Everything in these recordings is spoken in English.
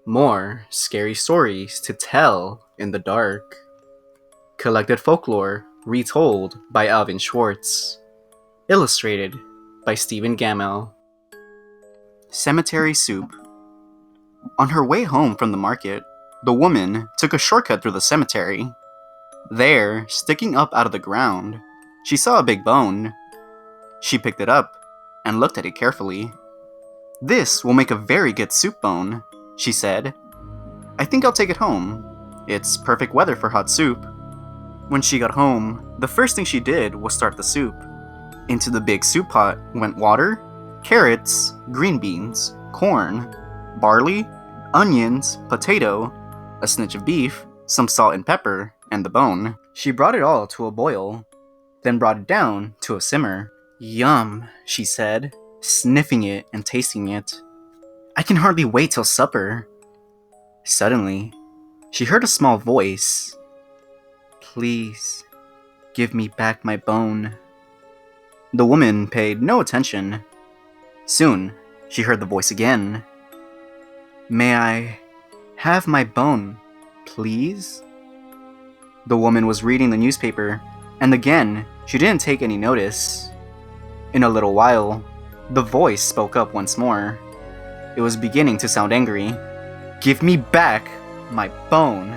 More scary stories to tell in the dark. Collected folklore retold by Alvin Schwartz. Illustrated by Stephen Gamel. Cemetery Soup. On her way home from the market, the woman took a shortcut through the cemetery. There, sticking up out of the ground, she saw a big bone. She picked it up and looked at it carefully. "This will make a very good soup bone," she said. "I think I'll take it home. It's perfect weather for hot soup." When she got home, the first thing she did was start the soup. Into the big soup pot went water, carrots, green beans, corn, barley, onions, potato, a snitch of beef, some salt and pepper, and the bone. She brought it all to a boil, then brought it down to a simmer. "Yum," she said, sniffing it and tasting it. "I can hardly wait till supper." Suddenly, she heard a small voice. "Please, give me back my bone." The woman paid no attention. Soon, she heard the voice again. "May I have my bone, please?" The woman was reading the newspaper, and again, she didn't take any notice. In a little while, the voice spoke up once more. It was beginning to sound angry. "Give me back my bone."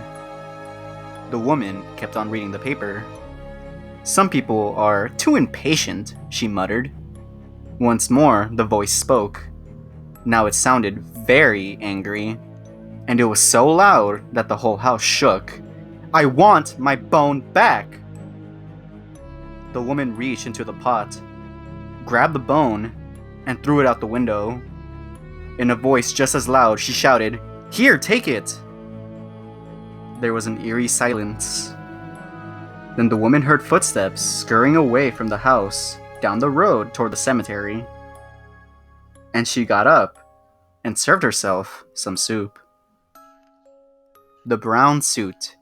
The woman kept on reading the paper. "Some people are too impatient," she muttered. Once more, the voice spoke. Now it sounded very angry, and it was so loud that the whole house shook. "I want my bone back!" The woman reached into the pot, grabbed the bone, and threw it out the window. In a voice just as loud, she shouted, "Here, take it!" There was an eerie silence. Then the woman heard footsteps scurrying away from the house down the road toward the cemetery. And she got up and served herself some soup. The brown suit.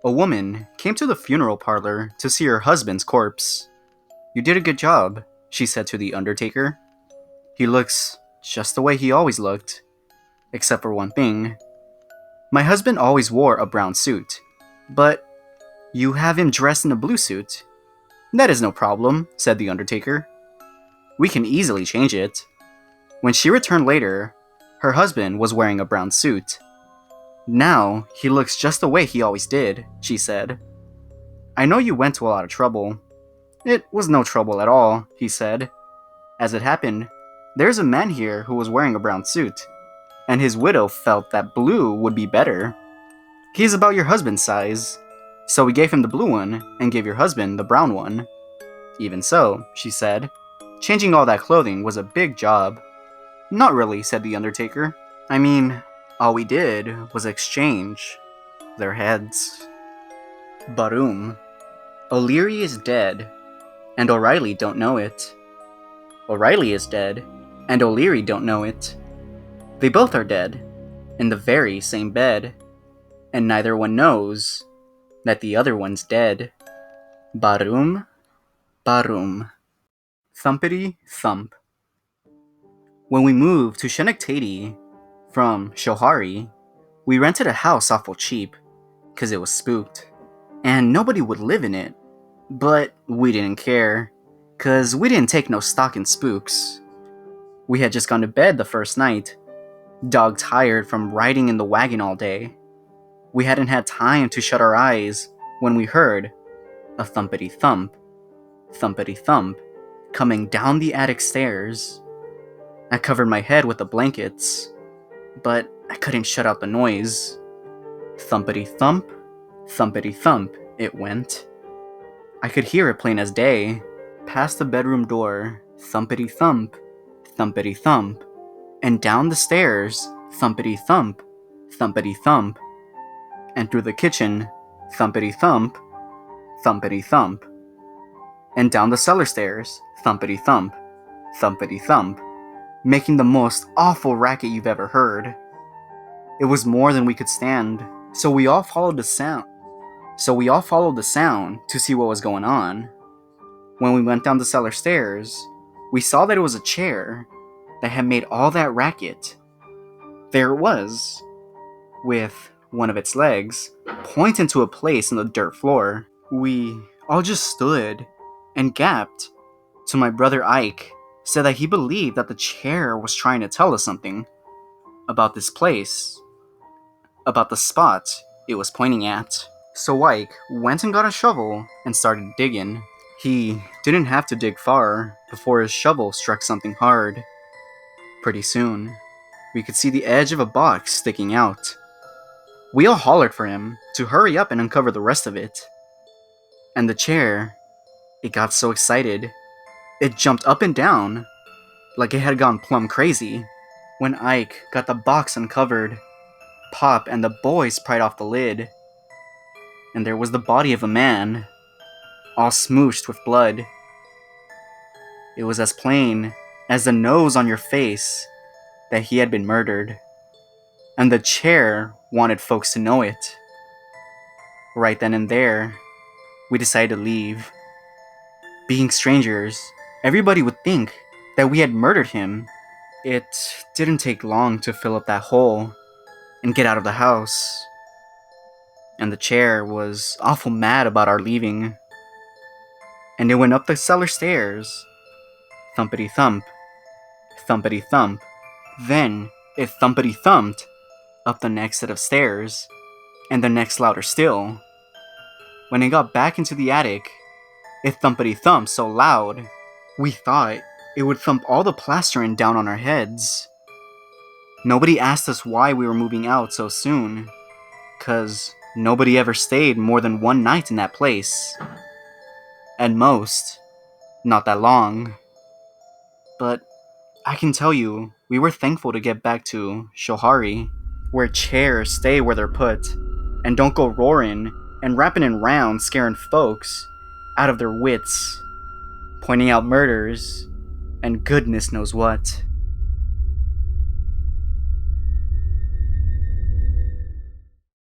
A woman came to the funeral parlor to see her husband's corpse. "You did a good job," she said to the undertaker. "He looks just the way he always looked, except for one thing. My husband always wore a brown suit, but you have him dressed in a blue suit." "That is no problem," said the undertaker. "We can easily change it." When she returned later, her husband was wearing a brown suit. "Now, he looks just the way he always did," she said. "I know you went to a lot of trouble." "It was no trouble at all," he said. "As it happened, there's a man here who was wearing a brown suit, and his widow felt that blue would be better. He's about your husband's size, so we gave him the blue one and gave your husband the brown one." "Even so," she said, "changing all that clothing was a big job." "Not really," said the undertaker. "I mean, all we did was exchange their heads." Barum. O'Leary is dead, and O'Reilly don't know it. O'Reilly is dead, and O'Leary don't know it. They both are dead, in the very same bed, and neither one knows that the other one's dead. Barum, barum. Thumpity thump. When we moved to Schenectady from Shohari, we rented a house awful cheap, 'cause it was spooked, and nobody would live in it. But we didn't care, 'cause we didn't take no stock in spooks. We had just gone to bed the first night, dog tired from riding in the wagon all day. We hadn't had time to shut our eyes when we heard a thumpity thump, coming down the attic stairs. I covered my head with the blankets, but I couldn't shut out the noise. Thumpity thump, it went. I could hear it plain as day, past the bedroom door, thumpity thump, and down the stairs, thumpity thump, and through the kitchen, thumpity thump, and down the cellar stairs, thumpity thump, making the most awful racket you've ever heard. It was more than we could stand, so we all followed the sound to see what was going on. When we went down the cellar stairs, we saw that it was a chair that had made all that racket. There it was, with one of its legs, pointing to a place on the dirt floor. We all just stood and gaped till my brother Ike said that he believed that the chair was trying to tell us something about this place, about the spot it was pointing at. So Ike went and got a shovel and started digging. He didn't have to dig far before his shovel struck something hard. Pretty soon, we could see the edge of a box sticking out. We all hollered for him to hurry up and uncover the rest of it. And the chair, it got so excited, it jumped up and down like it had gone plumb crazy. When Ike got the box uncovered, Pop and the boys pried off the lid, and there was the body of a man, all smooshed with blood. It was as plain as the nose on your face that he had been murdered, and the chair wanted folks to know it. Right then and there, we decided to leave. Being strangers, everybody would think that we had murdered him. It didn't take long to fill up that hole and get out of the house. And the chair was awful mad about our leaving. And it went up the cellar stairs. Thumpity thump, thumpity thump. Then it thumpity thumped up the next set of stairs, and the next louder still. When it got back into the attic, it thumpity thumped so loud, we thought it would thump all the plastering down on our heads. Nobody asked us why we were moving out so soon, 'cause nobody ever stayed more than one night in that place. At most, not that long. But I can tell you, we were thankful to get back to Shohari, where chairs stay where they're put, and don't go roaring and rapping in round scaring folks out of their wits, pointing out murders, and goodness knows what.